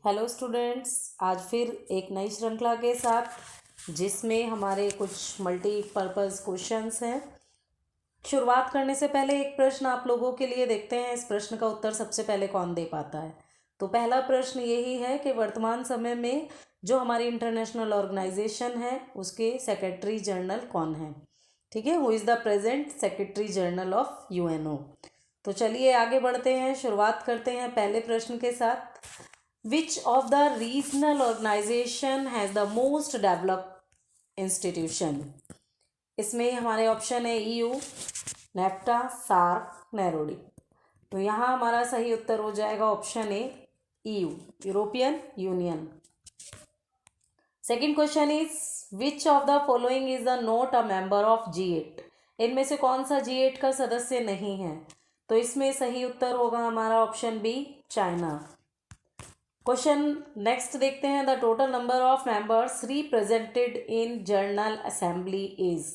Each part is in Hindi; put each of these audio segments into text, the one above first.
हेलो स्टूडेंट्स, आज फिर एक नई श्रृंखला के साथ जिसमें हमारे कुछ मल्टीपर्पज़ क्वेश्चंस हैं। शुरुआत करने से पहले एक प्रश्न आप लोगों के लिए देखते हैं, इस प्रश्न का उत्तर सबसे पहले कौन दे पाता है। तो पहला प्रश्न यही है कि वर्तमान समय में जो हमारी इंटरनेशनल ऑर्गेनाइजेशन है उसके सेक्रेटरी जनरल कौन है। ठीक है, who is the present secretary general of UNO. तो चलिए आगे बढ़ते हैं, शुरुआत करते हैं पहले प्रश्न के साथ। Which of the regional organization has the most developed institution? इसमें हमारे ऑप्शन है EU, नेफ्टा, सार्क, नैरोडी। तो यहाँ हमारा सही उत्तर हो जाएगा option A, EU, European union. Second question is which of the following is the not a member of G8? इनमें से कौन सा G8 का सदस्य नहीं है? तो इसमें सही उत्तर होगा हमारा option B, China. Question next देखते हैं, the total number of members represented in general assembly is.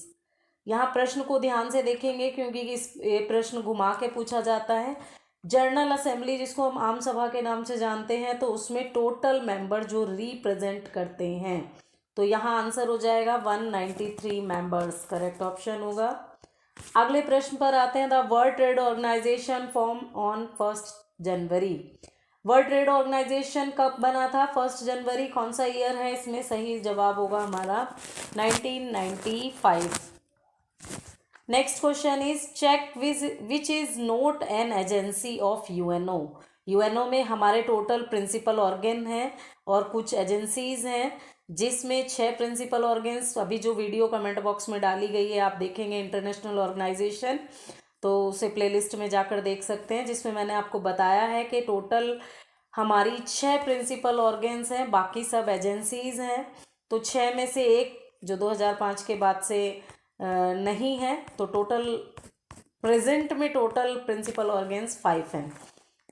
यहाँ प्रश्न को ध्यान से देखेंगे क्योंकि ये प्रश्न घुमा के पूछा जाता है। जनरल असेंबली जिसको हम आम सभा के नाम से जानते हैं, तो उसमें टोटल मेंबर जो रिप्रेजेंट करते हैं, तो यहाँ आंसर हो जाएगा 193 मेंबर्स, करेक्ट ऑप्शन होगा। अगले प्रश्न पर आते हैं, the world trade organization form on 1 January. World trade organization कब बना था? 1 जनवरी। कौन सा ईयर है? इसमें सही जवाब होगा हमारा 1995। Next question is check which is not an agency of UNO. UNO में हमारे टोटल प्रिंसिपल ऑर्गन हैं और कुछ एजेंसीज हैं, जिसमें 6 प्रिंसिपल ऑर्गन्स अभी जो वीडियो कमेंट बॉक्स में डाली गई है आप देखेंगे इंटरनेशनल ऑर्गेनाइजेशन, तो उसे प्लेलिस्ट में जाकर देख सकते हैं, जिसमें मैंने आपको बताया है कि टोटल हमारी 6 प्रिंसिपल ऑर्गन्स हैं, बाकी सब एजेंसीज हैं। तो 6 में से एक जो 2005 के बाद से नहीं है, तो टोटल प्रेजेंट में टोटल प्रिंसिपल ऑर्गन्स 5 हैं।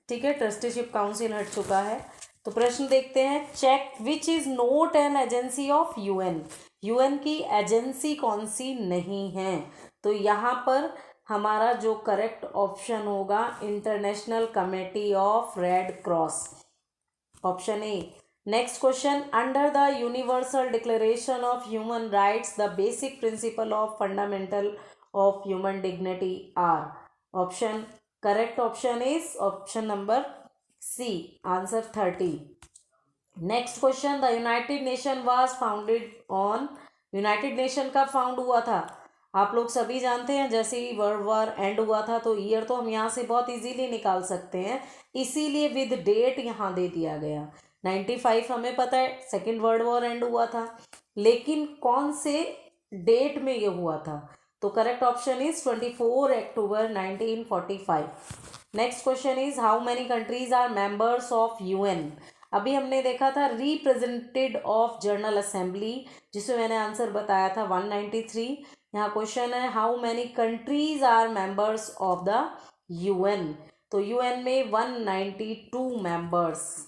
ठीक है, ट्रस्टीशिप काउंसिल हट चुका है। तो प्रश्न देखते हैं, check which is not an agency of UN. UN की एजेंसी कौन सी नहीं है? तो यहाँ पर हमारा जो करेक्ट ऑप्शन होगा international committee of red cross, option A. Next question, under the universal declaration of human rights the basic principle of fundamental of human dignity are. Option correct option is option number C, answer 30। Next question, the United nation was founded on. United nation कब फाउंड हुआ था? आप लोग सभी जानते हैं, जैसे ही वर्ल्ड वॉर एंड हुआ था, तो ईयर तो हम यहाँ से बहुत इजीली निकाल सकते हैं, इसीलिए विद डेट यहाँ दे दिया गया। 95 हमें पता है सेकेंड वर्ल्ड वॉर एंड हुआ था, लेकिन कौन से डेट में ये हुआ था? तो correct option is 24 October 1945। Next question is how many countries are members of UN. अभी हमने देखा था रिप्रेजेंटेड ऑफ जनरल असेंबली, जिसमें मैंने आंसर बताया था 193। यहाँ क्वेश्चन है how many countries are members of the UN. तो यूएन में 192 members.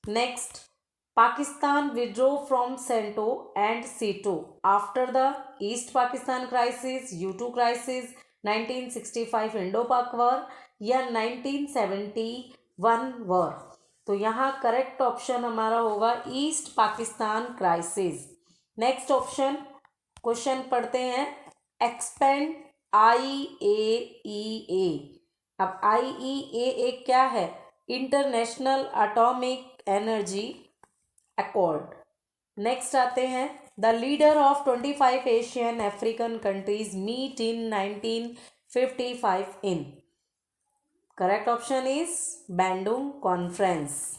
Next, Pakistan withdraw from CENTO and SEATO after the East Pakistan crisis, U2 crisis, 1965 Indo Pak war या 1971 वॉर। तो यहाँ करेक्ट ऑप्शन हमारा होगा East Pakistan crisis. Next option question पढ़ते हैं, एक्सपेंड IAEA। अब IAEA क्या है? International atomic energy accord. Next आते हैं, the leader of 25 Asian African countries meet in 1955 in. Correct option is Bandung conference.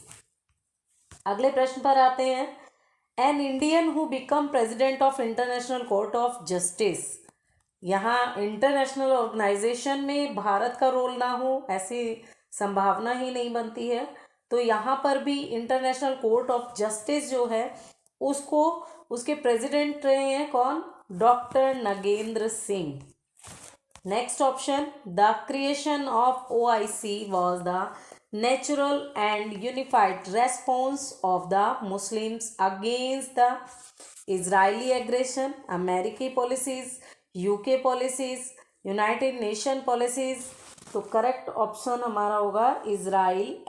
अगले प्रश्न पर आते हैं, an Indian who become president of International Court of Justice. यहाँ इंटरनेशनल ऑर्गेनाइजेशन में भारत का रोल ना हो ऐसी संभावना ही नहीं बनती है, तो यहाँ पर भी इंटरनेशनल कोर्ट ऑफ जस्टिस जो है उसको उसके प्रेसिडेंट रहे हैं कौन? Doctor Nagendra Singh. Next option, the creation of OIC was the natural and unified response of the Muslims against the Israeli aggression, American policies, UK policies, United Nations policies, तो करेक्ट ऑप्शन हमारा होगा Israeli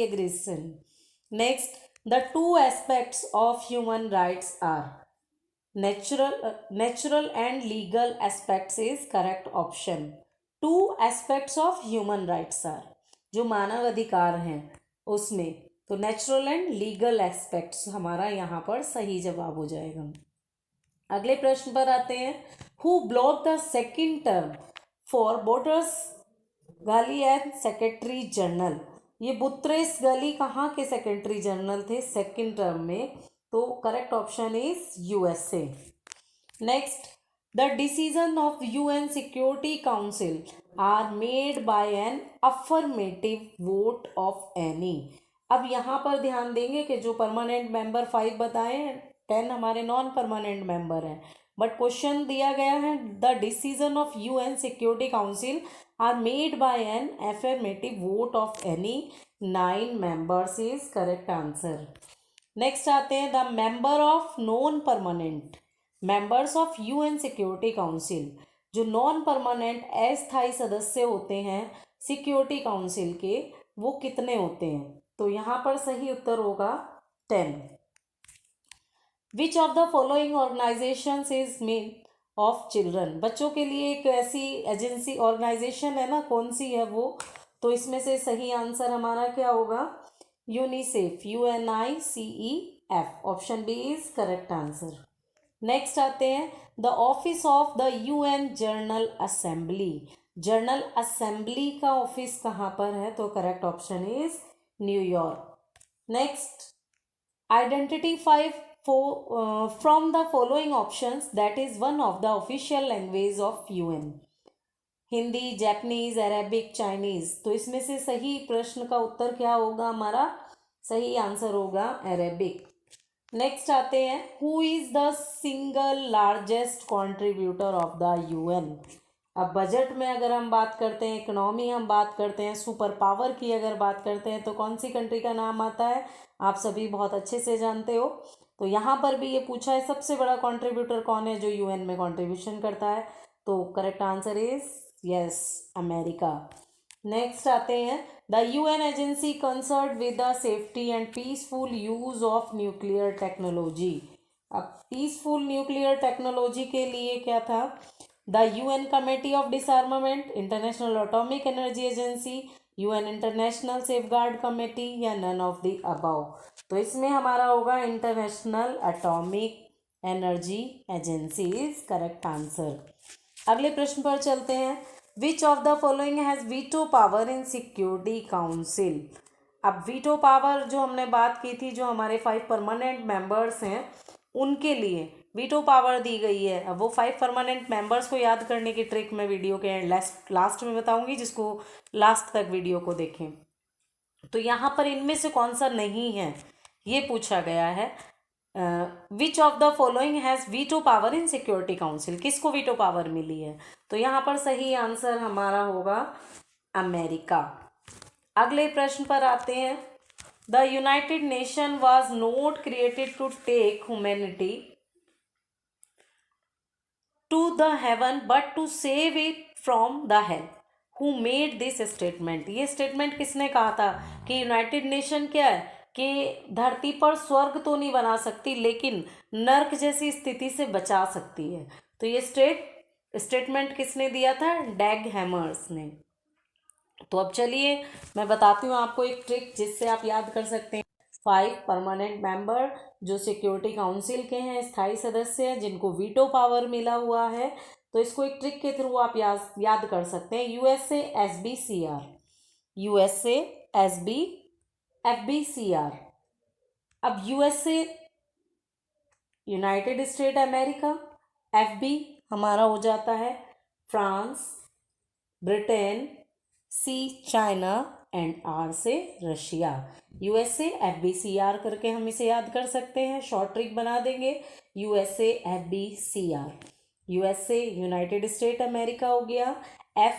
aggression. Next, the two aspects of human rights are natural and legal aspects is correct option. Two aspects of human rights are, जो मानव अधिकार हैं उसमें, तो नेचुरल एंड लीगल एस्पेक्ट्स हमारा यहाँ पर सही जवाब हो जाएगा। अगले प्रश्न पर आते हैं। Who block the second term for Boutros Ghali and secretary general. ये बुत्रेस गाली कहाँ के सेक्रेटरी जनरल थे सेकेंड टर्म में, तो correct option is USA. Next, the decision of UN security council are made by an affirmative vote of any. अब यहाँ पर ध्यान देंगे कि जो परमानेंट मेंबर 5 बताए हैं, 10 हमारे नॉन परमानेंट मेंबर हैं, बट क्वेश्चन दिया गया है the decision of UN security council are made by an affirmative vote of any 9 members is correct answer. Next आते हैं the member of non permanent members of UN security council. जो नॉन परमानेंट अस्थायी सदस्य होते हैं सिक्योरिटी काउंसिल के, वो कितने होते हैं, तो यहाँ पर सही उत्तर होगा 10। Which of the following organisations is made of children. बच्चों के लिए एक ऐसी एजेंसी ऑर्गेनाइजेशन है ना, कौन सी है वो, तो इसमें से सही आंसर हमारा क्या होगा, UNICEF, UNICEF, option B is correct answer. Next आते हैं the office of the UN general assembly. General assembly का ऑफिस कहाँ पर है, तो correct option is New York. Next, identify from the following options that is one of the official language of UN. Hindi, Japanese, Arabic, Chinese, तो इसमें से सही प्रश्न का उत्तर क्या होगा, हमारा सही आंसर होगा अरेबिक। नेक्स्ट आते हैं who is the single largest contributor of the UN. अब बजट में अगर हम बात करते हैं, इकोनॉमी हम बात करते हैं, सुपर पावर की अगर बात करते हैं, तो कौन सी कंट्री का नाम आता है, आप सभी बहुत अच्छे से जानते हो। तो यहाँ पर भी ये पूछा है सबसे बड़ा कंट्रीब्यूटर कौन है जो यूएन में कंट्रीब्यूशन करता है, तो correct answer is yes, America. Next आते हैं the UN agency concern with the safety and peaceful use of nuclear technology. अब पीसफुल न्यूक्लियर टेक्नोलॉजी के लिए क्या था, the UN committee of डिसआर्मामेंट, international atomic energy agency, UN international safeguard committee, या नन ऑफ द अबव। तो इसमें हमारा होगा international atomic energy agency is correct answer. अगले प्रश्न पर चलते हैं। Which of the following has veto power in security council. अब वीटो पावर जो हमने बात की थी, जो हमारे 5 परमानेंट मेंबर्स हैं उनके लिए वीटो पावर दी गई है। अब वो 5 परमानेंट मेंबर्स को याद करने की ट्रिक मैं वीडियो के लास्ट में बताऊंगी, जिसको लास्ट तक वीडियो को देखें। तो यहाँ पर इनमें से कौन सा नहीं है ये पूछा गया है। Which of the following has veto power in security council, किसको वीटो पावर मिली है, तो यहाँ पर सही आंसर हमारा होगा अमेरिका। अगले प्रश्न पर आते हैं। The United nation was not created to take humanity to the heaven but to save it from the hell. Who made this statement. ये स्टेटमेंट किसने कहा था कि यूनाइटेड नेशन क्या है कि धरती पर स्वर्ग तो नहीं बना सकती लेकिन नर्क जैसी स्थिति से बचा सकती है। तो ये स्टेटमेंट किसने दिया था, डैग हैमर्स ने। तो अब चलिए मैं बताती हूँ आपको एक ट्रिक जिससे आप याद कर सकते हैं। 5 परमानेंट मेंबर जो सिक्योरिटी काउंसिल के हैं, स्थायी सदस्य हैं, जिनको वीटो पावर मिला हुआ है, तो इसको एक ट्रिक के थ्रू आप याद कर सकते हैं। USA SBCR, USA FBCR। अब USA United state America, FB हमारा हो जाता है France, Britain, C China and R से रशिया। यूएसए FBCR करके हम इसे याद कर सकते हैं, शॉर्ट ट्रिक बना देंगे USA FBCR। USA United state America हो गया, F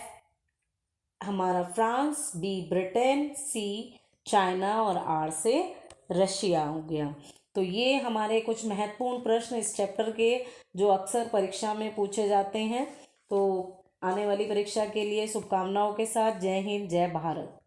हमारा France, B Britain, C China और R से रशिया हो गया। तो ये हमारे कुछ महत्वपूर्ण प्रश्न इस चैप्टर के जो अक्सर परीक्षा में पूछे जाते हैं। तो आने वाली परीक्षा के लिए शुभकामनाओं के साथ जय हिंद जय भारत।